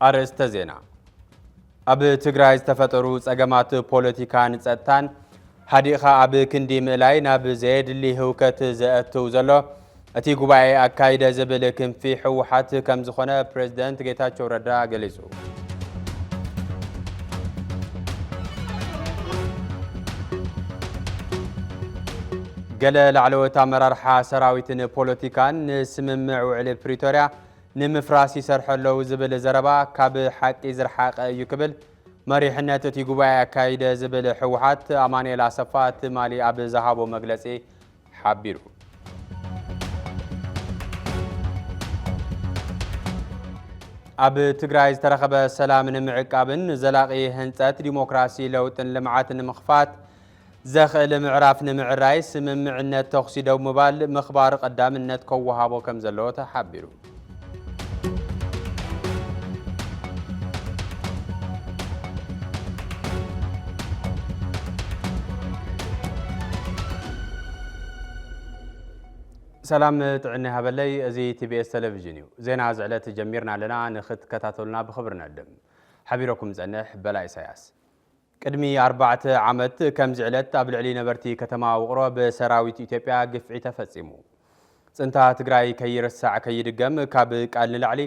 አርዕስተ ዜና ኣብ ትግራይ ዝተፈጠሩ ጸገማት ፖለቲካን ጸጥታን ሓዲኻ ኣብ ክንዲ ምእላይ ናብ ዘየድሊ ህውከት ዘእትው ዘሎ እቲ ጉባኤ ኣካይደ ዝብል ክንፊ ሕወሓት ከም ዝኾነ ፕሬዝደንት ጌታቸው ረዳ ገሊጹ። ገለ ላዕለዎት ኣመራርሓ ሰራዊትን ፖለቲካን ንስምምዕ ውዕል ፕሪቶርያ ንምፍራስ ይሰርሑ ኣለዉ ዝብል ዘረባ ካብ ሓቂ ዝረሓቐ እዩ ክብል መሪሕነት እቲ ጉባኤ ኣካይደ ዝብል ሕወሓት ኣማኑኤል ኣሰፋ ትማሊ ኣብ ዝሃቦ መግለጺ ሓቢሩ። ኣብ ትግራይ ዝተረኸበ ሰላም ንምዕቃብን ዘላቒ ህንጸት ዲሞክራሲ ለውጥን ልምዓትን ንምኽፋት ዘኽእል ምዕራፍ ንምዕራይ ስምምዕነት ተኽሲ ደው ምባል ምኽባር ቀዳምነት ከወሃቦ ከም ዘለዎ ተሓቢሩ። ሰላም ጥዕና ሃበለይ እዚ ቲቢኤስ ቴሌቪዥን እዩ። ዜና ዝዕለት ጀሚርና ኣለና ንኽትከታተሉና ብኽብሪ ነድም ሓቢረኩም ጸንሕ በላይ ኢሳያስ። ቅድሚ 4 ዓመት ከም ዝዕለት ኣብ ልዕሊ ነበርቲ ከተማ ውቕሮ ብሰራዊት ኢትዮጵያ ግፍዒ ተፈጺሙ። ጽንታ ትግራይ ከይርሳዕ ከይድገም ካብ ቃል ንላዕሊ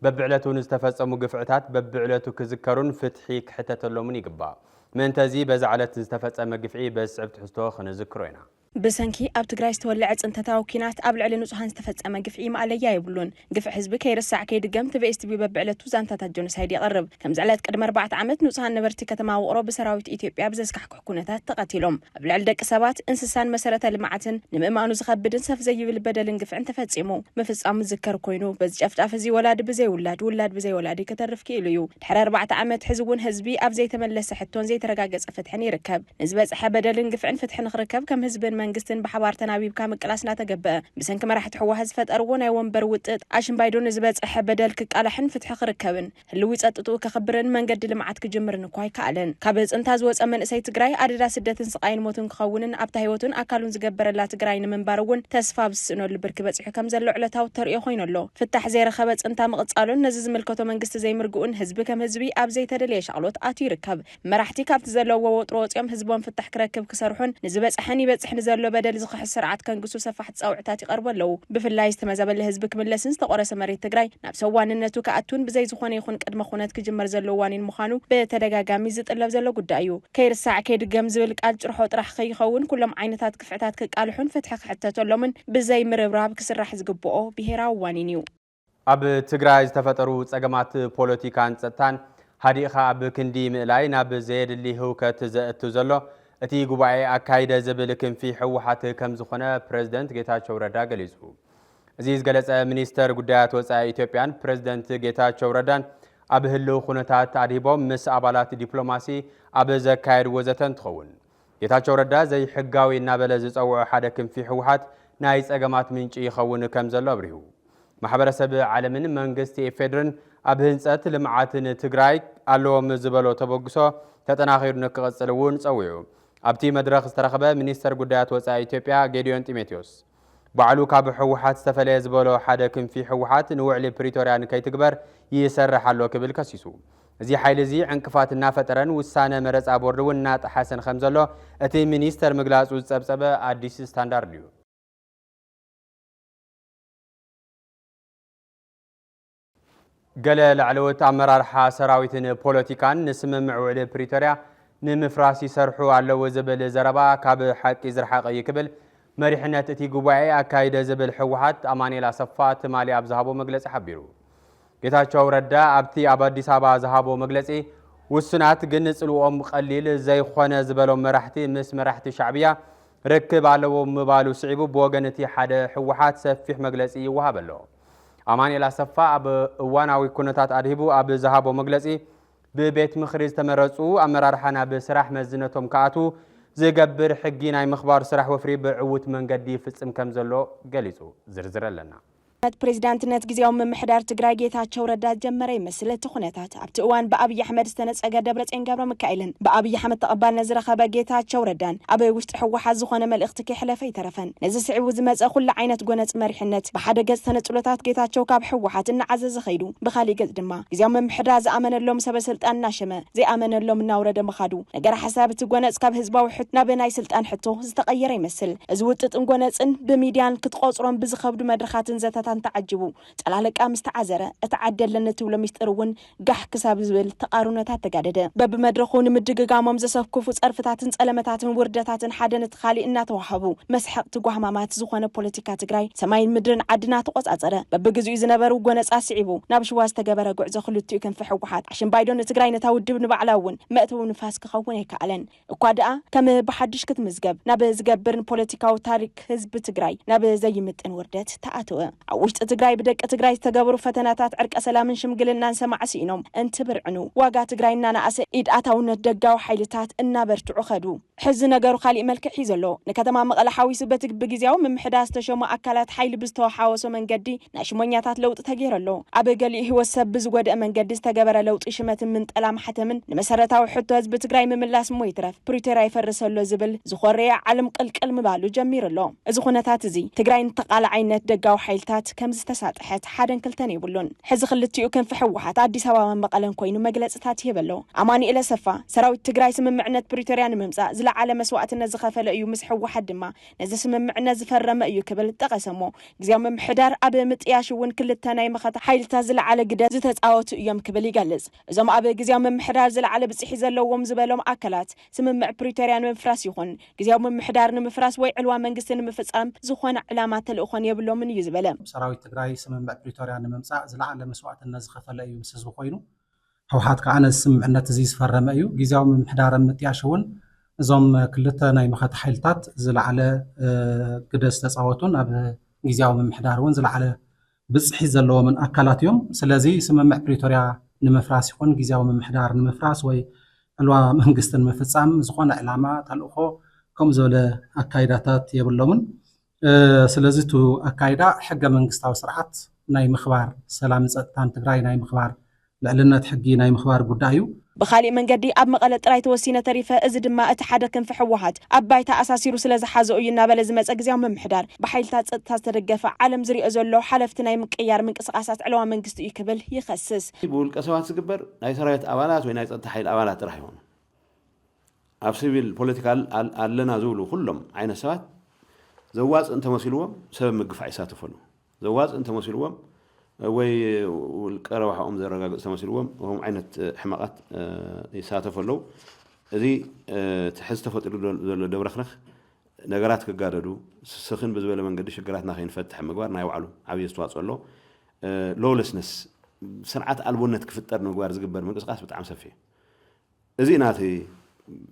በብዕለቱ ዝተፈጸሙ ግፍዕታት በብዕለቱ ክዝከሩን ፍትሒ ክሕተተሎምን ይግባእ። ምእንተዚ በዛ ዕለት ዝተፈጸመ ግፍዒ በዝስዕብ ትሕዝቶ ክንዝክሮ ኢና። ብሰንኪ ኣብ ትግራይ ዝተወልዐ ጽንተታዊ ኩናት ኣብ ልዕሊ ንጹሃን ዝተፈጸመ ግፍዒ ማዕለያ ይብሉን ግፍዒ ህዝቢ ከይርሳዕ ከይድገም ቲቢኤስ ቲቪ በብዕለቱ ዛንታታት ጆኖሳይድ የቕርብ። ከም ዝዕለት ቅድሚ 4 ዓመት ንጹሃን ነበርቲ ከተማ ውቕሮ ብሰራዊት ኢትዮጵያ ብዘስካሕክሕ ኩነታት ተቐቲሎም ኣብ ልዕሊ ደቂ ሰባት እንስሳን መሰረተ ልምዓትን ንምእማኑ ዝኸብድን ሰፍ ዘይብል በደልን ግፍዕን ተፈጺሙ ምፍጻሙ ዝዝከር ኮይኑ በዚ ጨፍጫፍ እዚ ወላዲ ብዘይ ውላድ ውላድ ብዘይ ወላዲ ከተርፍ ክኢሉ እዩ። ድሕሪ 4 ዓመት ሕዚ እውን ህዝቢ ኣብ ዘይተመለሰ ሕቶን ዘይተረጋገጸ ፍትሕን ይርከብ። ንዝበጽሐ በደልን ግፍዕን ፍትሒ ንኽርከብ ከም ህዝብን መንግስትን ብሓባር ተናቢብካ ምቅላስና ተገብአ ብሰንኪ መራሕቲ ሕወሓት ዝፈጠርዎ ናይ ወንበር ውጥጥ ኣሽምባይዶ ንዝበጽሐ በደል ክቃላሕን ፍትሒ ክርከብን ህልዊ ጸጥጡ ከኽብርን መንገዲ ልምዓት ክጅምርን እኳ ይከኣለን። ካብ ጽንታ ዝወፀ መንእሰይ ትግራይ ኣደዳ ስደትን ስቃይን ሞትን ክኸውንን ኣብታ ህይወቱን ኣካሉን ዝገበረላ ትግራይ ንምንባር እውን ተስፋ ብዝስእነሉ ብርኪ በፂሑ ከም ዘሎ ዕለታዊ ተርእዮ ኮይኑሎ ፍታሕ ዘይረኸበ ጽንታ ምቕጻሉን ነዚ ዝምልከቶ መንግስቲ ዘይምርግኡን ህዝቢ ከም ህዝቢ ኣብ ዘይተደለየ ሻቅሎት ኣትዩ ይርከብ። መራሕቲ ካብቲ ዘለዎ ወጥሮ ወፂኦም ህዝቦም ፍታሕ ክረክብ ክሰርሑን ንዝበጽሐን ይበጽሕን ዘሎ በደል ዝኽሕስ ስርዓት ከንግሱ ሰፋሕቲ ጻውዕታት ይቐርቡ ኣለዉ። ብፍላይ ዝተመዛበለ ህዝቢ ክምለስን ዝተቆረሰ መሬት ትግራይ ናብ ሰዋንነቱ ከኣቱን ብዘይ ዝኾነ ይኹን ቅድመ ኩነት ክጅመር ዘሎ ዋኒን ምዃኑ ብተደጋጋሚ ዝጥለብ ዘሎ ጉዳይ እዩ። ከይርሳዕ ከይድገም ዝብል ቃል ጭርሖ ጥራሕ ከይኸውን ኩሎም ዓይነታት ክፍዕታት ክቃልሑን ፍትሒ ክሕተተሎምን ብዘይ ምርብራብ ክስራሕ ዝግብኦ ብሄራዊ ዋኒን እዩ። ኣብ ትግራይ ዝተፈጠሩ ጸገማት ፖለቲካን ጸጥታን ሓዲኻ ኣብ ክንዲ ምእላይ ናብ ዘየድሊ ህውከት ዘእትው ዘሎ እቲ ጉባኤ ኣካይደ ዝብል ክንፊ ሕወሓት ከም ዝኾነ ፕሬዝደንት ጌታቸው ረዳ ገሊጹ። እዚ ዝገለጸ ሚኒስተር ጉዳያት ወጻኢ ኢትዮጵያን ፕሬዝደንት ጌታቸው ረዳን ኣብ ህልው ኩነታት ኣድሂቦም ምስ ኣባላት ዲፕሎማሲ ኣብ ዘካየድ ወዘተ እንትኸውን ጌታቸው ረዳ ዘይሕጋዊ እናበለ ዝጸውዖ ሓደ ክንፊ ሕወሓት ናይ ጸገማት ምንጪ ይኸውን ከም ዘሎ ኣብሪሁ። ማሕበረሰብ ዓለምን መንግስቲ ኢፌድርን ኣብ ህንጸት ልምዓትን ትግራይ ኣለዎም ዝበሎ ተበግሶ ተጠናኺሩ ንክቕጽል እውን ጸዊዑ። ኣብቲ መድረኽ ዝተረኸበ ሚኒስተር ጉዳያት ወጻኢ ኢትዮጵያ ጌዲዮን ጢሞቴዎስ ባዕሉ ካብ ሕወሓት ዝተፈለየ ዝበሎ ሓደ ክንፊ ሕወሓት ንውዕሊ ፕሪቶርያ ንከይትግበር ይሰርሕ ኣሎ ክብል ከሲሱ። እዚ ሓይሊ እዚ ዕንቅፋት እናፈጠረን ውሳነ መረፃ ቦርድ እውን እናጠሓሰን ከም ዘሎ እቲ ሚኒስተር ምግላጹ ዝጸብጸበ ኣዲስ ስታንዳርድ እዩ። ገለ ላዕለዎት ኣመራርሓ ሰራዊትን ፖለቲካን ንስምምዕ ውዕል ፕሪቶርያ ንምፍራስ ይሰርሑ ኣለዎ ዝብል ዘረባ ካብ ሓቂ ዝረሓቐ እዩ ክብል መሪሕነት እቲ ጉባኤ ኣካይደ ዝብል ሕወሓት ኣማኑኤል ኣሰፋ ትማሊ ኣብ ዝሃቦ መግለጺ ሓቢሩ። ጌታቸው ረዳ ኣብቲ ኣብ ኣዲስ ኣበባ ዝሃቦ መግለጺ ውሱናት ግን ጽልኦም ቀሊል ዘይኾነ ዝበሎም መራሕቲ ምስ መራሕቲ ሻዕብያ ርክብ ኣለዎ ምባሉ ስዒቡ ብወገን እቲ ሓደ ሕወሓት ሰፊሕ መግለጺ ይወሃብ ኣሎ። ኣማኑኤል ኣሰፋ ኣብ እዋናዊ ኩነታት ኣድሂቡ ኣብ ዝሃቦ መግለጺ ብቤት ምኽሪ ዝተመረጹ ኣመራርሓ ናብ ስራሕ መዝነቶም ከኣቱ ዝገብር ሕጊ ናይ ምኽባር ስራሕ ወፍሪ ብዕውት መንገዲ ይፍጽም ከም ዘሎ ገሊጹ ዝርዝር ኣለና። ፕሬዝዳንትነት ጊዜያዊ ምምሕዳር ትግራይ ጌታቸው ረዳ ጀመረ ይመስል ተኹነታት ኣብቲ እዋን ብኣብይ ኣሕመድ ዝተነጸገ ደብረጽዮን ገብረሚካኤልን ብኣብይ ኣሕመድ ተቐባልነት ዝረኸበ ጌታቸው ረዳን ኣብ ውሽጢ ሕወሓት ዝኾነ መልእኽቲ ከሕለፈ ይተረፈን ነዚ ስዒቡ ዝመጸ ኩሉ ዓይነት ጎነጽ መሪሕነት ብሓደ ገጽ ተነጽሎታት ጌታቸው ካብ ሕወሓት እናዓዘዘ ኸይዱ ብኻሊእ ገጽ ድማ ጊዜያዊ ምምሕዳር ዝኣመነሎም ሰበስልጣን እናሸመ ዘይኣመነሎም እናውረደ መኻዱ ነገረ ሓሳብ እቲ ጎነጽ ካብ ህዝባዊ ሕት ናብ ናይ ስልጣን ሕቶ ዝተቐየረ ይመስል እዚ ውጥጥን ጎነጽን ብሚድያን ክትቆጽሮም ብዝኸብዱ መድረኻትን ዘተታ تعجبو طلالق مستعذره اتعدلن تبل ميسترون غح كساب زبل تقارونታት ተጋደደ በብመድረኹን ምድግጋሞም ዘሰፍኩፉ ጸርፍታትን ጸለመታትን ውርደታትን ሓደነት ኻሊ እናተዋሃቡ መስሐቅ ትጓህማማት ዝኾነ ፖለቲካ ትግራይ ሰማይን ምድርን ዓድና ተቆጻጸረ በብግዚኡ ዝነበሩ ጎነጻ ስዒቡ ናብ ሽዋዝ ተገበረ ጉዕዞ ክልቲኡ ክንፍ ሕወሓት ዓሽን ባይዶን ትግራይ ነታ ውድብ ንባዕላውን መእተው ንፋስ ክኸውን ይከኣለን እኳ ደኣ ከም በሓድሽ ክትምዝገብ ናብ ዝገብርን ፖለቲካዊ ታሪክ ህዝብ ትግራይ ናብ ዘይምጥን ውርደት ተኣተወ ውሽጥ ትግራይ ብደቀ ትግራይ ተገበሩ ፈተናታት ዕርቀ ሰላምን ሽምግልናን ሰማዕሲ ኢኖም እንትብርዕኑ ዋጋ ትግራይና ናኣሰ ኢድ ኣታውነት ደጋው ሓይልታት እናበርትዑ ኸዱ ሕዚ ነገሩ ኻሊ መልክዕ ሒዘሎ ንከተማ መቐለ ሓዊሱ በጊዜያዊ ምምሕዳር ዝተሸሙ ኣካላት ሓይሊ ብዝተዋሓወሶ መንገዲ ናሽሞኛታት ለውጥ ተገይረሎ ኣብ ገሊኡ ህይወት ሰብ ብዝጎድእ መንገዲ ዝተገበረ ለውጥ ሽመትን ምንጠላ ማሕተምን ንመሰረታዊ ሕቶ ህዝቢ ትግራይ ምምላስ ሞ ይትረፍ ፕሪቶሪያ ይፈርሰሎ ዝብል ዝኾረየ ዓለም ቅልቅል ምባሉ ጀሚርሎ እዚ ኩነታት እዚ ትግራይ ንተቃላዓይነት ደጋው ሓይልታት ከም ዝተሳጥሐት ሓደን ክልተን ይብሉን ሕዚ ክልቲኡ ክንፍ ሕወሓት አዲስ አበባ መቀለን ኮይኑ መግለጽታት ይበሎ አማኑኤል ሰፋ ሰራዊት ትግራይ ስምምዕነት ፕሪቶሪያ ንምምጻእ ዝለዓለ መስዋዕትነት ዝኸፈለ እዩ ምስ ሕወሓት ድማ ነዚ ስምምዕነት ዝፈረመ እዩ ክብል ጠቀሰሞ ግዚያዊ ምምሕዳር ኣብ ምጥያሽውን ክልተ ናይ መኸታ ሓይልታት ዝለዓለ ግደ ዝተጻወቱ እዮም ክብል ይገልጽ እዞም ኣብ ግዚያዊ ምምሕዳር ዝለዓለ ብጽሒ ዘለዎም ዝበሎም ኣካላት ስምምዕ ፕሪቶሪያ ንምፍራስ ይኹን ግዚያዊ ምምሕዳር ንምፍራስ ወይ ዕልዋ መንግስቲ ንምፍጻም ዝኾነ ዕላማ ተልእኾን የብሎምን እዩ ዝበለ ሰራዊት ትግራይ ስምምዕ ፕሪቶሪያ ንምምጻእ ዝለዓለ መስዋዕትነት ዝኸፈለ እዩ ምስ ህዝቢ ኮይኑ ሕወሓት ከዓ ነዚ ስምምዕነት እዚ ዝፈረመ እዩ ግዚያዊ ምምሕዳር ምጥያሽ እውን እዞም ክልተ ናይ መኸታ ሓይልታት ዝለዓለ ግደ ዝተጻወቱን ኣብ ግዚያዊ ምምሕዳር እውን ዝለዓለ ብጽሒ ዘለዎምን ኣካላት እዮም ስለዚ ስምምዕ ፕሪቶሪያ ንምፍራስ ይኹን ግዚያዊ ምምሕዳር ንምፍራስ ወይ ዕልዋ መንግስቲ ንምፍጻም ዝኾነ ዕላማ ተልእኾ ከምኡ ዝበለ ኣካይዳታት የብሎምን ስለዚ ቱ ኣካይዳ ሕገ መንግስታዊ ስርዓት ናይ ምኽባር ሰላም ጸጥታን ትግራይ ናይ ምኽባር ልዕልነት ሕጊ ናይ ምኽባር ጉዳይ እዩ بخالي من قدي أب مقالة رأي توسينة تريفة إذا ما أتحدث في حوهات أبايت أساسي رسالة زحزو ينابل لازم أجزاهم من محدار بحيل تسترجف عالم زري أزله حلفتنا يمكيار من قصاصات علوة من قصة يقبل يخسس يقول قصوات سكبر ناي سرايت أولات وناي تحيل أولات راح يهون أبسيبي البوليتيكال علنا زولو كلهم عين السوات زواج أنت مسؤولهم سبب مقفع يساتفونه زواج أنت مسؤولهم وي والقروحه زرقاق تمثيلهم وهم عينت حماقات يساتفلو ذي تحس تفوت له دورخنخ نغرات كغاددو سخن بزبله منقد شغراتنا خين فتح مغوار ناي وعلو عبي استواصو له لولسنس سرعه البونت كفطر مغوار زغبر منقسقاس بتاع سفي ازي ناتي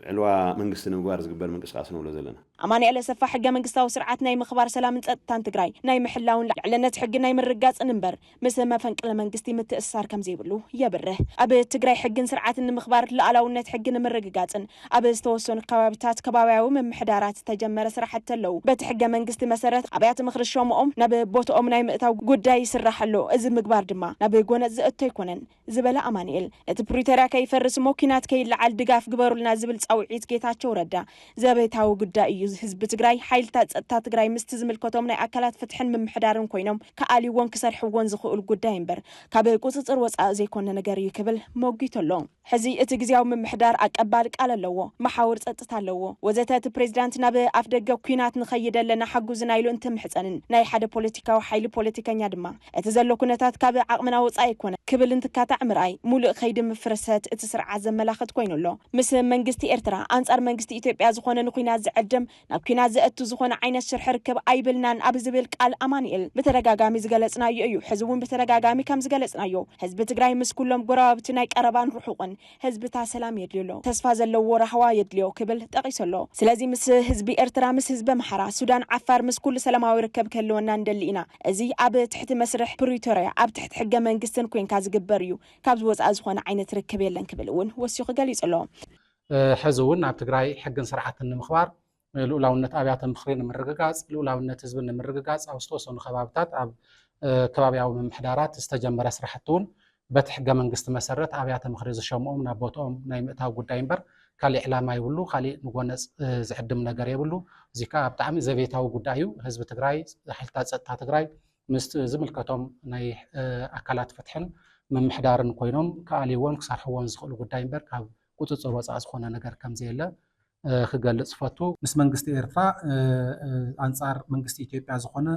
علوا منقستن مغوار زغبر منقسقاس نو لزلنا أماني على سفاح حق منقستاو سرعتنا يم خبار سلام تان تجراي ناي محلاون لعنت حق ناي من رجاص نمبر مثل ما فنقل منقستي متأثر كم زي بلو يا بره أبي تجراي حق سرعات المخبار لعلاونت حق من رجاصن أبي استوصون كوابتات كباوي من محدارات تجمر سرحت لو بتحق منقستي مسارات أبيات مخرج شوم نبي بوت ناي متاو قداي يسرح له إذا مقبار دما نبي جونا زقت يكونن زبالة أمانيل البريترا كيف الرسموكينات كي لعل دقاف قبروا لنا زبل أو عيد كيتات شوردا زبيتاو قداي حزب تجراي حيلታት ጸጥታ ትግራይ ምስ ዝምልከቶም ናይ ኣካላት ፍትሕን ምምሕዳርን ኮይኖም ከኣሊዎን ክሰርሕዎን ዝኽእሉ ጉዳይ እምበር ካብ ቁጽጽር ወጻኢ ዘይኮነ ነገር እዩ ክብል ሞጊቶሎ ሕዚ እቲ ግዚያዊ ምምሕዳር ኣቀባሊ ቃል ኣለዎ መሓወር ጸጥታ ኣለዎ ወዘተ እቲ ፕሬዝዳንት ናብ ኣፍ ደገ ኩናት ንኸይደለና ሓጉዝና ኢሉ እንትምሕፀንን ናይ ሓደ ፖለቲካዊ ሓይሊ ፖለቲከኛ ድማ እቲ ዘሎ ኩነታት ካብ ዓቕምና ወጻኢ ይኮነ ክብል እንትካታዕ ምርኣይ ሙሉእ ኸይዲ ምፍረሰት እቲ ስርዓት ዘመላኽት ኮይኑሎ ምስ መንግስቲ ኤርትራ አንጻር መንግስቲ ኢትዮጵያ ዝኾነ ንኩናት ዝዕድም ናብ ኩናት ዘእቱ ዝኾነ ዓይነት ሽርሕ ርከብ ኣይብልናን ኣብ ዝብል ቃል ኣማኑኤል በተደጋጋሚ ዝገለጽናዮ እዩ ሕዝቡን በተደጋጋሚ ከም ዝገለጽናዮ ህዝቢ ትግራይ ምስ ኩሎም ጎረባብቲ ናይ ቀረባን ርሑቕን ህዝብታ ሰላም የድልዮ ተስፋ ዘለዎ ረህዋ የድልዮ ክብል ጠቂሰሎ ስለዚ ምስ ህዝቢ ኤርትራ ምስ ህዝቢ ኣምሓራ ሱዳን ዓፋር ምስ ኩሉ ሰላማዊ ርከብ ከልወና እንደሊና እዚ ኣብ ትሕቲ መስርሕ ፕሪቶሪያ ኣብ ትሕቲ ሕገ መንግስትን ኮንካ ዝግበር እዩ ካብ ዝወፃ ዝኾነ ዓይነት ርከብ የለን ክብል እውን ወሲኹ ገሊጹሎ ሕዚ እውን ኣብ ትግራይ ሕግን ስርዓትን ንምኽባር ልኡላውነት ኣብያተ ምኽሪ ንምርግጋጽ ልኡላውነት ህዝብን ንምርግጋጽ ኣብ ዝተወሰኑ ከባቢታት ኣብ ከባቢያዊ ምምሕዳራት ዝተጀመረ ስራሕቱን በቲ ሕገ መንግስቲ መሰረት ኣብያተ ምክሪ ዝሸምኦም ናብ ቦትኦም ናይ ምእታው ጉዳይ እምበር ካልእ ዕላማ ይብሉ ካልእ ንጎነፅ ዝዕድም ነገር የብሉ እዚ ከዓ ብጣዕሚ ዘቤታዊ ጉዳይ እዩ ህዝቢ ትግራይ ሓይልታት ፀጥታ ትግራይ ምስ ዝምልከቶም ናይ ኣካላት ፍትሕን ምምሕዳርን ኮይኖም ከኣልይዎን ክሰርሕዎን ዝኽእሉ ጉዳይ እምበር ካብ ቁፅፅር ወፃኢ ዝኾነ ነገር ከምዘየለ ክገልፅ ፈቱ ምስ መንግስቲ ኤርትራ ኣንፃር መንግስቲ ኢትዮጵያ ዝኾነ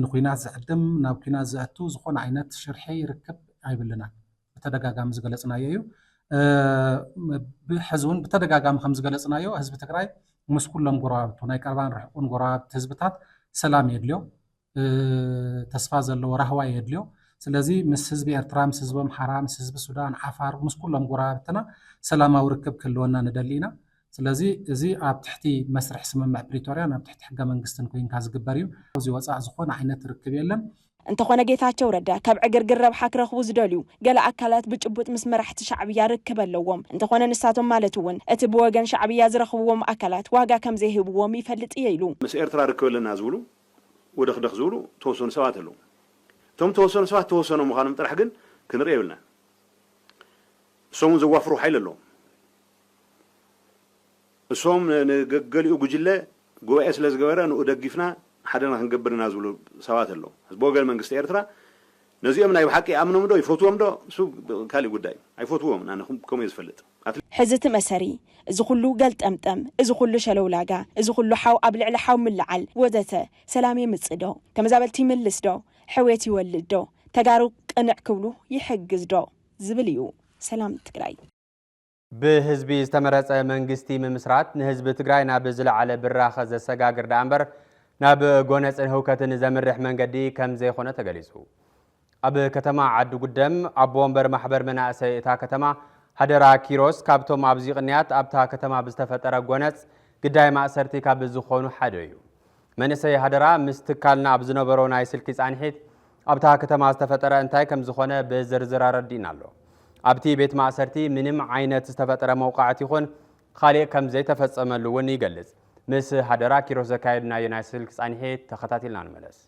ንኩናት ዝዕድም ናብ ኩናት ዘእቱ ዝኾነ ዓይነት ሽርሒ ይርከብ ኣይብልናን ብተደጋጋሚ ዝገለፅናዮ እዩ ብሕዚ እውን ብተደጋጋሚ ከም ዝገለፅናዮ ህዝቢ ትግራይ ምስ ኩሎም ጎረባብቱ ናይ ቀረባን ርሑቅን ጎረባብቲ ህዝብታት ሰላም የድልዮ ተስፋ ዘለዎ ራህዋ የድልዮ ስለዚ ምስ ህዝቢ ኤርትራ ምስ ህዝቢ ኣምሓራ ምስ ህዝቢ ሱዳን ዓፋር ምስ ኩሎም ጎረባብትና ሰላማዊ ርክብ ክህልወና ንደሊ ኢና ስለዚ እዚ ኣብ ትሕቲ መስርሕ ስምምዕ ፕሪቶርያ ናብ ትሕቲ ሕገ መንግስትን ኮይንካ ዝግበር እዩ እዚ ወፃእ ዝኾነ ዓይነት ርክብ የለን እንተኾነ ጌታቸው ረዳ ካብ ዕግርግር ረብሓ ክረኽቡ ዝደልዩ ገለ ኣካላት ብጭቡጥ ምስ መራሕቲ ሻዕብያ ርክብ ኣለዎም እንተኾነ ንሳቶም ማለት እውን እቲ ብወገን ሻዕብያ ዝረኽብዎም ኣካላት ዋጋ ከም ዘይህብዎም ይፈልጥ እየ ኢሉ ምስ ኤርትራ ርክብ ኣለና ዝብሉ ወደኽደኽ ዝብሉ ተወሰኑ ሰባት ኣለዉ እቶም ተወሰኑ ሰባት ተወሰኑ ምዃኖም ጥራሕ ግን ክንርኢ የብልና እሶም ዘዋፍሩ ሓይል ኣለዎም እሶም ንገሊኡ ጉጅለ ጉባኤ ስለ ዝገበረ ንኡ ደግፍና ሓደና ክንገብርና ዝብሉ ሰባት ኣለዉ ህዝቢ ወገን መንግስቲ ኤርትራ ነዚኦም ናይ ብሓቂ ኣምኖም ዶ ይፈትዎም ዶ እሱ ካልእ ጉዳይ ኣይፈትዎም ኣነ ከምኡ እየ ዝፈልጥ ሕዚ እቲ መሰሪ እዚ ኩሉ ገልጠምጠም እዚ ኩሉ ሸለውላጋ እዚ ኩሉ ሓው ኣብ ልዕሊ ሓው ምልዓል ወዘተ ሰላም የምፅእ ዶ ተመዛበልቲ ይምልስ ዶ ሕዌት ይወልድ ዶ ተጋሩ ቅንዕ ክብሉ ይሕግዝ ዶ ዝብል እዩ ሰላም ትግራይ ብህዝቢ ዝተመረፀ መንግስቲ ምምስራት ንህዝቢ ትግራይ ናብ ዝለዓለ ብራኸ ዘሰጋግር ዳ እምበር ናብ ጎነፅን ህውከትን ዘምርሕ መንገዲ ከም ዘይኮነ ተገሊጹ ኣብ ከተማ ዓዲ ጉደም ኣቦ ወንበር ማሕበር መናእሰይ እታ ከተማ ሃደራ ኪሮስ ካብቶም ኣብዚ ቅንያት ኣብታ ከተማ ብዝተፈጠረ ጎነፅ ግዳይ ማእሰርቲ ካብ ዝኾኑ ሓደ እዩ መንእሰይ ሃደራ ምስ ትካልና ኣብ ዝነበሮ ናይ ስልኪ ፃንሒት ኣብታ ከተማ ዝተፈጠረ እንታይ ከም ዝኾነ ብዝርዝር ኣረዲና ኣሎ ኣብቲ ቤት ማእሰርቲ ምንም ዓይነት ዝተፈጠረ መውቃዕት ይኹን ካልእ ከም ዘይተፈጸመሉ እውን ይገልጽ ምስ ሃደራ ኪሮስ ዘካየድናዮ ናይ ስልክ ፃንሒት ተኸታቲልና ንመለስ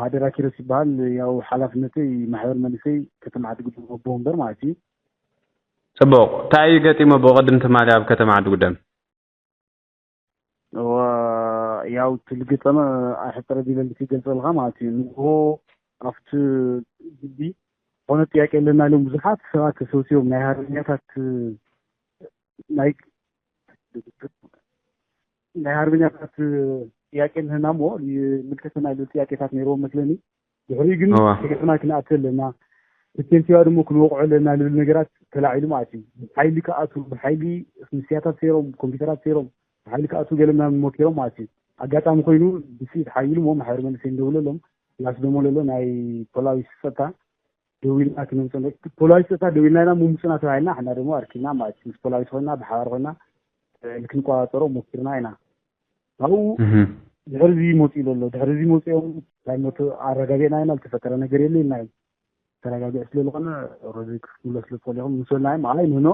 ሃደራ ኪሮስ ይበሃል ያው ሓላፍነተይ ማሕበር መንእሰይ ከተማ ዓዲ ጉደም ኣቦ ወንበር ማለት እዩ ጽቡቕ እንታይ ገጢሞ ብቕድም ትማሊ ኣብ ከተማ ዓዲ ጉደም ያው ትልግጠመ ኣሕጠረ ዲለልቲ ገልጸልካ ማለት እዩ ንጎ ኣብቲ ግቢ ሆነ ጥያቄ ለና ለም ብዙሓት ሰባት ተሰብሲቦም ናይ ሃርበኛታት ናይ ሃርበኛታት ጥያቄ ንህናሞ ምልክትና ኢሉ ጥያቄታት ነይሮም መስለኒ ድሕሪ ግን ጥያቄና ክንኣትል ለና ብቴንቲዋ ድማ ክንወቅዖ ለና ልብል ነገራት ተላዒሉ ማለት እዩ ብሓይሊ ከኣቱ ብሓይሊ ምስያታት ሰይሮም ኮምፒውተራት ሰይሮም ብሓይሊ ከኣቱ ገለምና ሞኪሮም ማለት እዩ ኣጋጣሚ ኮይኑ ብስኢት ሓይሉ ሞ ማሕበር መንእሰይ እንደብለሎም ላስ ደሞ ለሎ ናይ ፖላዊስ ፀጥታ ደዊልና ክንምፅእ ፖላዊስ ፀጥታ ደዊልና ኢና ምምፅና ተባሂልና ሓና ደግሞ ኣርኪና ማለት እዩ ምስ ፖላዊስ ኮይና ብሓባር ኮይና ንክንቆፃፀሮ ሞኪርና ኢና ኣብኡ ድሕሪ እዚ መፂኡ ኣሎ ድሕሪ እዚ መፂኦም ናይ ሞቶ ኣረጋጊዕና ኢና ዝተፈጠረ ነገር የለ ኢልና እዩ ተረጋጊዕ ስለዝኾነ ኦልሬዲ ክፍትብሎ ስለዝኽእል ኢኹም ምስበልና እዮም ኣይ ንህኖ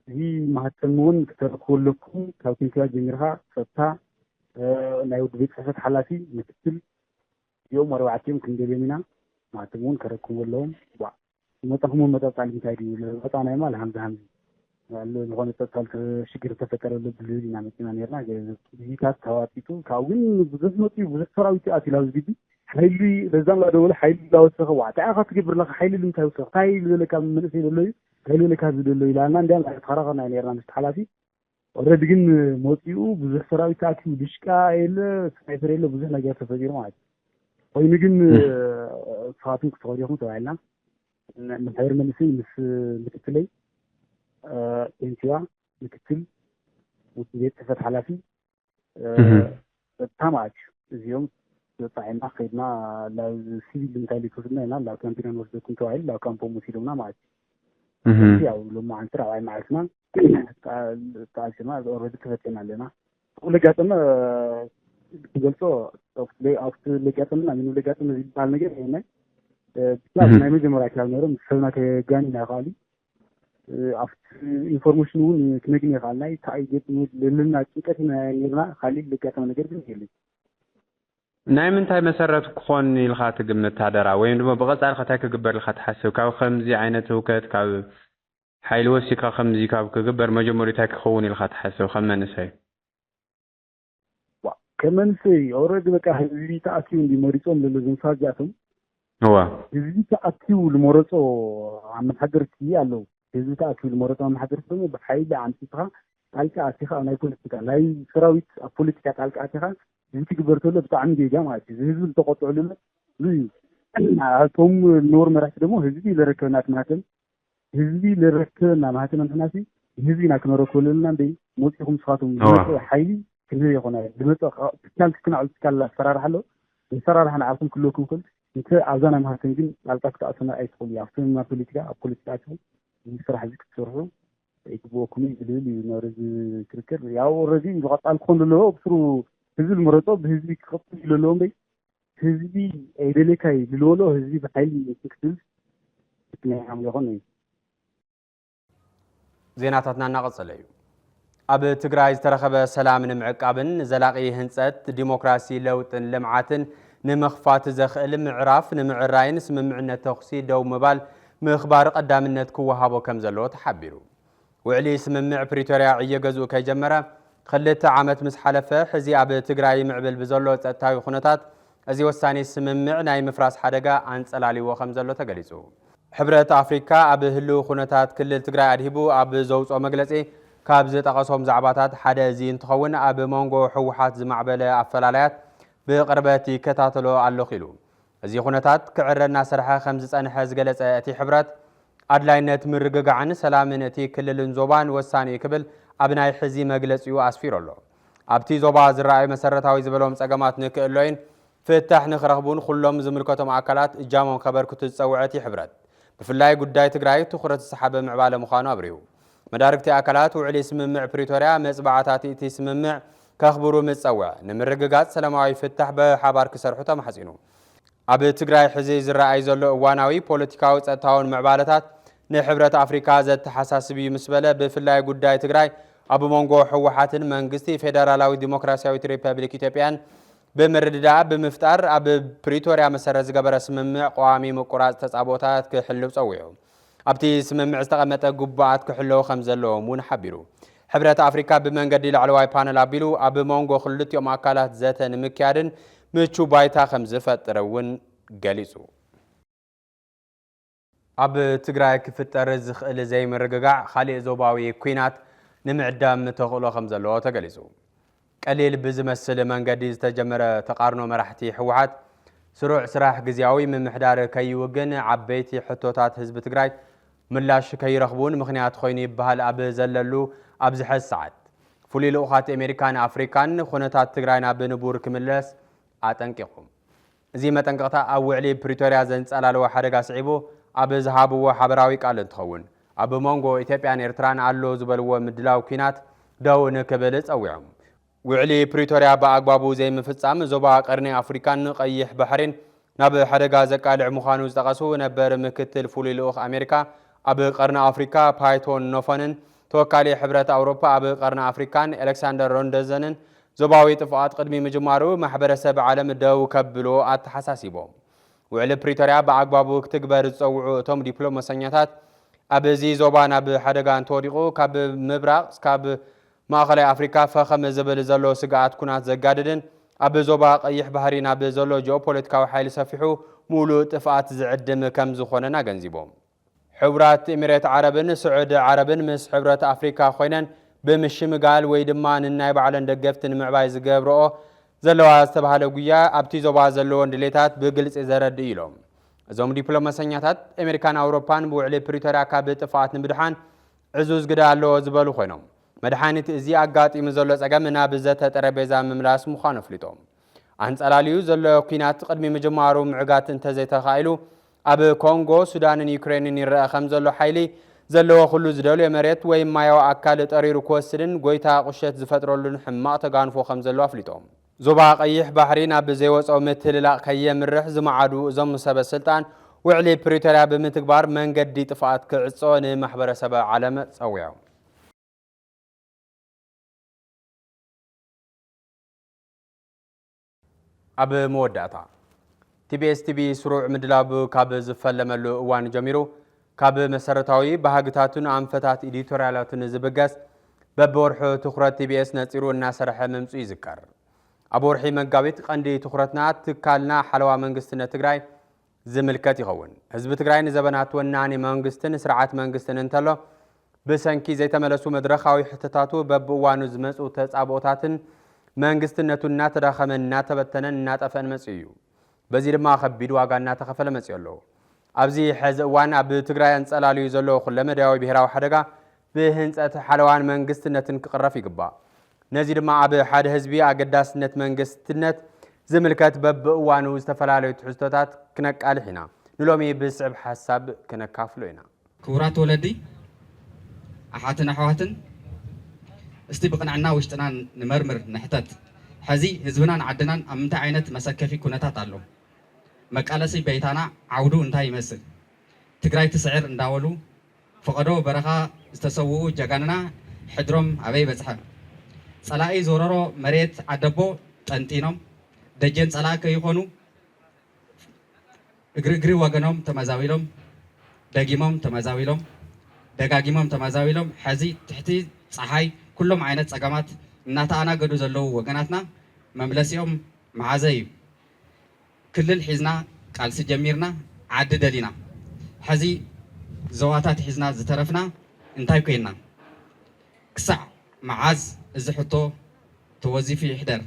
እዚ ማህተም እውን ክተረክቡ ኣለኩም ካብ ቴንቲዋ ጀሚርካ ፀጥታ ናይ ውድ ቤት ፅሕፈት ሓላፊ ምክትል እዚኦም ኣርባዕትዮም ክንገሊዮም ኢና ማህተም እውን ከረክቡ ኣለዎም መጣኹም መጣብጣሊ እንታይ ድዩ ወፃናዮማ ልሃምዚ ሃምዚ ዝኾነ ፀጥታ ሽግር ተፈጠረሉ ብልብል ኢና መፂና ነርና ግዜታት ተዋጢጡ ካብኡ ግን ብዙሕ መፅኡ ብዙሕ ሰራዊት ኣትዩ ላብዚ ግቢ ሓይሊ በዛም ላደወለ ሓይሊ ላወሰኸ ዋዕታ ኢኻ ትገብር ለካ ሓይሊ ንምንታይ ወሰኽ እንታይ ዝበለካ መንእሰይ ዘሎ እዩ እንታይ ዝበለካ ዝደሎ ኢላልና እንዲያም ተኸራኸርና ነርና ምስ ሓላፊ ኦልሬዲ ግን መፅኡ ብዙሕ ሰራዊት ኣትዩ ድሽቃ የለ ስናይፐር የለ ብዙሕ ነገር ተፈጢሩ ማለት እዩ ኮይኑ ግን ስኻትኩም ክትኸዲኹም ተባሂልና ማሕበር መንእሰይ ምስ ምክትለይ ቴንቲዋ ምክትል ውድ ቤት ፅሕፈት ሓላፊ ፀጥታ ማለት እዩ እዚኦም ተፃዒና ከይድና ላብ ሲቪል እንታይ ልትወስድና ኢና ላብ ካምፒና ንወስደኩም ተባሂሉ ላብ ካምፖም ወሲዶምና ማለት እዩ ያው ሎማ ዓንቲ ራብዓይ መዓልትና ተኣሲርና ኦልሬዲ ተፈፂና ኣለና ኣብኡ ለጋጠመ ክገልፆ ኣብቲ ለጋጠመና ምኑ ለጋጠመ ዝበሃል ነገር የናይ ክላብ ናይ መጀመርያ ክላብ ነይሮ ምስ ሰብና ከጋኒና ይኽኣል ኣብቲ ኢንፎርሜሽን እውን ክነግኒ ይኽኣልና እንታይ ገጥሙ ዘለና ጭንቀት ኢና ነርና ካሊእ ለጋጠመ ነገር ግን የለን ናይ ምንታይ መሰረት ክኾን ኢልካ ትግምት ታደራ ወይ ድማ ብቐጻሊ ከታይ ክግበር ኢልካ ትሓስብ ካብ ከምዚ ዓይነት ህውከት ካብ ሓይሊ ወሲካ ከምዚ ካብ ክግበር መጀመሪያ እንታይ ክኸውን ኢልካ ትሓስብ ከም መንእሰይ ከመንሰይ ኦልሬዲ በቃ ህዝቢ ተኣኪቡ እንዲመሪፆም ዘሎ ዝንሳጃቶም ህዝቢ ተኣኪቡ ልመረፆ ኣመሓደርቲ ኣለው ህዝቢ ተኣኪቡ ልመረፆ ኣመሓደርቲ ደግሞ ብሓይሊ ኣንቲካ ጣልቃ ኣቲካ ናይ ፖለቲካ ናይ ሰራዊት ኣብ ፖለቲካ ጣልቃ ኣቲካ ህዝቢ ትግበር ተሎ ብጣዕሚ ጌጋ ማለት እዩ ህዝቢ ዝተቆጥዕሉ እዩ ኣቶም ኖር መራሕቲ ደግሞ ህዝቢ ዝረከብና ትማተን ህዝቢ ዝረከብና ማህተም እንትናሲ ህዝቢ ና ክመረከሉልና እንደ ሞፂኹም ስኻቱም ሓይሊ كنهي يخونا لمتى كان كنا على كلا فرار حلو الفرار احنا عارفين كلكم كل انت عاوزانا ما هتنجين على تاعتنا اي تقول يعرفون ما بوليتيكا او بوليتيكاتهم يصراحه زيك تصرفوا يجيبوكم يقولوا لي نورز كركر يا اوريدي نغطى لكم له بصرو هذي المرطو بهذي خط لهم بي هذي ايدلكاي لولو هذي بحيل يكتب نعم يغني زيناتنا نقص ليو ኣብ ትግራይ ዝተረኸበ ሰላምን ምዕቃብን ዘላቂ ህንጸት ዲሞክራሲ ለውጥን ልምዓትን ንምኽፋት ዘኽእል ምዕራፍ ንምዕራይን ስምምዕነት ተኽሲ ደው ምባል ምኽባር ቀዳምነት ክወሃቦ ከም ዘለዎ ተሓቢሩ ውዕሊ ስምምዕ ፕሪቶሪያ ዕየገዝኡ ከጀመረ 2 ዓመት ምስ ሓለፈ ሕዚ ኣብ ትግራይ ምዕብል ብዘሎ ጸጥታዊ ኩነታት እዚ ወሳኒ ስምምዕ ናይ ምፍራስ ሓደጋ አንጸላሊዎ ከም ዘሎ ተገሊጹ ሕብረት ኣፍሪካ ኣብ ህልው ኩነታት ክልል ትግራይ ኣድሂቡ ኣብ ዘውጾ መግለጺ ካብ ዝተቐሶም ዛዕባታት ሓደ እዚ እንትኸውን ኣብ መንጎ ሕወሓት ዝማዕበለ ኣፈላላያት ብቅርበት ይከታተሎ ኣሎ ኺሉ እዚ ኩነታት ክዕረና ስርሐ ከም ዝጸንሐ ዝገለጸ እቲ ሕብረት ኣድላይነት ምርግጋዕን ሰላምን እቲ ክልልን ዞባን ወሳኒ ክብል ኣብ ናይ ሕዚ መግለጺኡ ኣስፊሩ ኣሎ ኣብቲ ዞባ ዝረኣዩ መሰረታዊ ዝበሎም ጸገማት ንክእሎይን ፍታሕ ንኽረኽቡን ኩሎም ዝምልከቶም ኣካላት እጃሞም ከበርክቱ ዝጸውዐ እቲ ሕብረት ብፍላይ ጉዳይ ትግራይ ትኹረት ዝሰሓበ ምዕባለ ምዃኑ ኣብርዩ مداركتي أكلات وعلي سممع بريتوريا مصبعاتي تي سممع كخبرو متصوع نمرغغات سلاماوي فتح بحبار كسرحته محسينو اب تግራይ ሕዚ ዝረኣይ ዘሎ እዋናዊ ፖለቲካዊ ጸጥታውን ምዕባለታት ንሕብረት ኣፍሪካ ዘተሓሳስብ ይምስበለ ብፍላይ ጉዳይ ትግራይ ኣብ መንጎ ሕወሓትን መንግስቲ ፌደራላዊ ዲሞክራሲያዊት ሪፐብሊክ ኢትዮጵያን በመረዳዳ በመፍጣር ኣብ ፕሪቶሪያ መሰረት ዝገበረ ስምምዕ ቋሚ ምቁራጽ ተጻቦታት ክሕልው ጸውዑ ኣብቲ ስምምዕ ዝተቐመጠ ጉባኣት ክሕልው ከም ዘለዎም እውን ሓቢሩ ሕብረት ኣፍሪካ ብመንገዲ ላዕለዋይ ፓነል ኣቢሉ ኣብ መንጎ ክልቲኦም ኣካላት ዘተ ንምክያድን ምቹ ባይታ ከም ዝፈጥር እውን ገሊጹ ኣብ ትግራይ ክፍጠር ዝኽእል ዘይምርግጋዕ ካልእ ዞባዊ ኩናት ንምዕዳም ተኽእሎ ከም ዘለዎ ተገሊጹ ቀሊል ብዝመስል መንገዲ ዝተጀመረ ተቃርኖ መራሕቲ ሕወሓት ስሩዕ ስራሕ ግዝያዊ ምምሕዳር ከይውግን ዓበይቲ ሕቶታት ህዝቢ ትግራይ ምላሽ ከይረኽቡን ምኽንያት ኮይኑ ይበሃል ኣብ ዘለሉ ኣብ ዝሕዝ ሰዓት ፍሉይ ልኡኻት ኣሜሪካን ኣፍሪካን ኩነታት ትግራይ ናብ ንቡር ክምለስ ኣጠንቂቖም እዚ መጠንቀቕታ ኣብ ውዕሊ ፕሪቶሪያ ዘንጸላልዎ ሓደጋ ስዒቡ ኣብ ዝሃብዎ ሓበራዊ ቃል እንትኸውን ኣብ መንጎ ኢትዮጵያን ኤርትራን ኣሎ ዝበልዎ ምድላው ኩናት ደው ንክብል ጸዊዖም ውዕሊ ፕሪቶሪያ በኣግባቡ ዘይምፍጻም ዞባ ቀርኒ ኣፍሪካን ቀይሕ ባሕሪን ናብ ሓደጋ ዘቃልዕ ምዃኑ ዝጠቐሱ ነበር ምክትል ፍሉይ ልኡኽ ኣሜሪካ ኣብ ቀርኒ ኣፍሪካ ፓይቶን ኖፈንን ተወካሊ ሕብረት ኣውሮፓ ኣብ ቀርኒ ኣፍሪካን ኣሌክሳንደር ሮንደዘንን ዞባዊ ጥፍኣት ቅድሚ ምጅማሩ ማሕበረሰብ ዓለም ደው ከብሎ ኣተሓሳሲቦም ውዕሊ ፕሪቶሪያ በኣግባቡ ክትግበር ዝጸውዑ እቶም ዲፕሎማሰኛታት ኣብዚ ዞባ ናብ ሓደጋ እንተወዲቑ ካብ ምብራቕ እስካብ ማእኸላይ ኣፍሪካ ፈኸም ዝብል ዘሎ ስግኣት ኩናት ዘጋድድን ኣብ ዞባ ቀይሕ ባህሪ ናብ ዘሎ ጂኦፖለቲካዊ ሓይሊ ሰፊሑ ሙሉእ ጥፍኣት ዝዕድም ከም ዝኾነን ኣገንዚቦም ሕብራት ኤሚሬት ዓረብን ስዑድ ዓረብን ምስ ሕብረት ኣፍሪካ ኮይነን ብምሽምጋል ወይ ድማ ንናይ ባዕለን ደገፍትን ምዕባይ ዝገብርኦ ዘለዋ ዝተባሃለ ጉያ ኣብቲ ዞባ ዘለዎን ድሌታት ብግልፂ ዘረድእ ኢሎም እዞም ዲፕሎማሰኛታት ኣሜሪካን ኣውሮፓን ብውዕሊ ፕሪቶሪያ ካብ ጥፍኣት ንምድሓን ዕዙዝ ግደ ኣለዎ ዝበሉ ኮይኖም መድሓኒት እዚ ኣጋጢሙ ዘሎ ጸገም ናብ ዘተ ጠረጴዛ ምምላስ ምዃኑ ኣፍሊጦም ኣንጸላልዩ ዘሎ ኩናት ቅድሚ ምጅማሩ ምዕጋት እንተዘይተኻኢሉ ኣብ ኮንጎ ሱዳንን ዩክሬንን ይረአ ከም ዘሎ ሓይሊ ዘለዎ ኩሉ ዝደልዮ መሬት ወይ ማያዊ ኣካል ጠሪሩ ክወስድን ጎይታ ቁሸት ዝፈጥረሉን ሕማቕ ተጋንፎ ከም ዘሎ ኣፍሊጦም ዞባ ቀይሕ ባሕሪ ናብ ዘይወጾ ምትልላቕ ከየምርሕ ዝመዓዱ እዞም ሰበ ስልጣን ውዕሊ ፕሪቶሪያ ብምትግባር መንገዲ ጥፍኣት ክዕጾ ንማሕበረሰብ ዓለም ጸዊዖም ኣብ መወዳእታ ቲቢኤስ ቲቪ ስሩዕ ምድላብ ካብ ዝፈለመሉ እዋን ጀሚሩ ካብ መሰረታዊ ባህግታቱን አንፈታት ኤዲቶሪያላቱን ዝብገስ በበወርሑ ትኩረት ቲቢኤስ ነፂሩ እናሰርሐ መምፁ ይዝከር ኣብ ወርሒ መጋቢት ቀንዲ ትኩረትና ትካልና ሓለዋ መንግስትነት ትግራይ ዝምልከት ይኸውን ህዝቢ ትግራይ ንዘበናት ወናኒ መንግስትን ስርዓት መንግስትን እንተሎ ብሰንኪ ዘይተመለሱ መድረኻዊ ሕተታቱ በብእዋኑ ዝመፁ ተጻቦታትን መንግስትነቱን እናተዳኸመን እናተበተነን እናጠፈን መፅኡ እዩ በዚ ድማ ከቢድ ዋጋ እናተኸፈለ መፅኡ ኣሎ ኣብዚ ሕዚ እዋን ኣብ ትግራይ አንጸላልዩ ዘሎ ኩለመዳያዊ ብሔራዊ ሓደጋ ብህንፀት ሓለዋን መንግስትነትን ክቅረፍ ይግባእ ነዚ ድማ ኣብ ሓደ ህዝቢ ኣገዳስነት መንግስትነት ዝምልከት በብእዋኑ ዝተፈላለዩ ትሕዝቶታት ክነቃልሕ ኢና ንሎሚ ብስዕብ ሓሳብ ክነካፍሎ ኢና ክቡራት ወለዲ ኣሓትን ኣሕዋትን እስቲ ብቕንዕና ውሽጥና ንመርምር ንሕተት ሕዚ ህዝብናን ዓድናን ኣብ ምንታይ ዓይነት መሰከፊ ኩነታት ኣሎ መቃለሲ ቤታና ዓውዱ እንታይ ይመስል ትግራይ ትስዕር እንዳወሉ ፈቐዶ በረኻ ዝተሰውኡ ጀጋንና ሕድሮም ኣበይ በፅሐ ጸላኢ ዞረሮ መሬት ዓደቦ ጠንጢኖም ደጀን ጸላኢ ከይኾኑ እግሪ ወገኖም ተመዛዊሎም ደጊሞም ተመዛዊሎም ደጋጊሞም ተመዛዊሎም ሕዚ ትሕቲ ፀሓይ ኩሎም ዓይነት ፀገማት እናተኣናገዱ ዘለዉ ወገናትና መምለሲኦም መዓዘ እዩ ክልል ሒዝና ቃልሲ ጀሚርና ዓዲ ደሊና ሕዚ ዞባታት ሒዝና ዝተረፍና እንታይ ኮይና ክሳዕ መዓዝ እዚ ሕቶ ተወዚፉ ይሕደር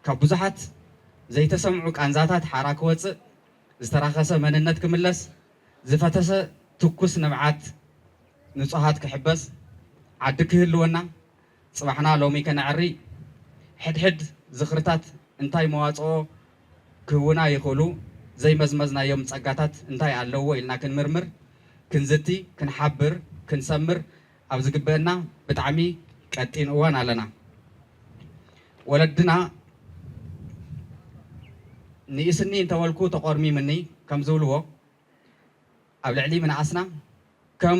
ካብ ብዙሓት ዘይተሰምዑ ቃንዛታት ሓራ ክወፅእ ዝተራኸሰ መንነት ክምለስ ዝፈተሰ ትኩስ ንብዓት ንጹሃት ክሕበስ ዓዲ ክህልወና ጽባሕና ሎሚ ከነዕሪ ሕድሕድ ዝኽርታት እንታይ መዋጽኦ ክህውና ይኽእሉ ዘይመዝመዝናዮም ጸጋታት እንታይ ኣለዎ ኢልና ክንምርምር ክንዝቲ ክንሓብር ክንሰምር ኣብ ዝግበአና ብጣዕሚ ቀጢን እዋን ኣለና ወለድና ንእስኒ እንተወልኩ ተቆርሚምኒ ከም ዝብልዎ ኣብ ልዕሊ ምንኣስና ከም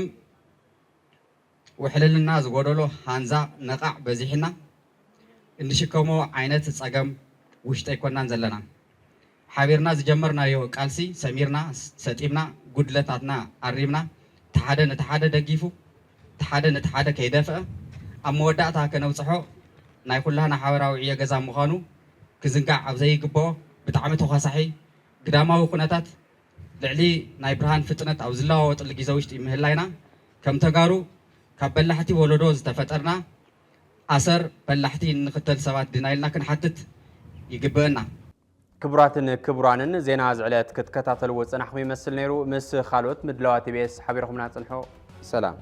ውሕልልና ዝጎደሎ ሃንዛ ነቃዕ በዚሕና እንሽከሞ ዓይነት ጸገም ውሽጠ ይኮናን ዘለና ሓቢርና ዝጀመርናዮ ቃልሲ ሰሚርና ሰጢምና ጉድለታትና ኣሪምና ተሓደ ነተሓደ ደጊፉ ተሓደ ነተሓደ ከይደፍአ ኣብ መወዳእታ ከነውፅሖ ናይ ኩላህና ሓበራዊ ዕዮ ገዛ ምዃኑ ክዝንጋዕ ኣብ ዘይግብኦ ብጣዕሚ ተኸሳሒ ግዳማዊ ኩነታት ልዕሊ ናይ ብርሃን ፍጥነት ኣብ ዝለዋወጥሉ ግዜ ውሽጢ ምህላይና ከም ተጋሩ ካብ በላሕቲ ወለዶ ዝተፈጠርና ኣሰር በላሕቲ ንኽተል ሰባት ድና ኢልና ክንሓትት ይግብአና ክቡራትን ክቡራንን ዜና ዝዕለት ክትከታተልዎ ፅናሕኩም ይመስል ነይሩ ምስ ካልኦት ምድላዋ ቲቢኤስ ሓቢርኩምና ፅንሖ ሰላም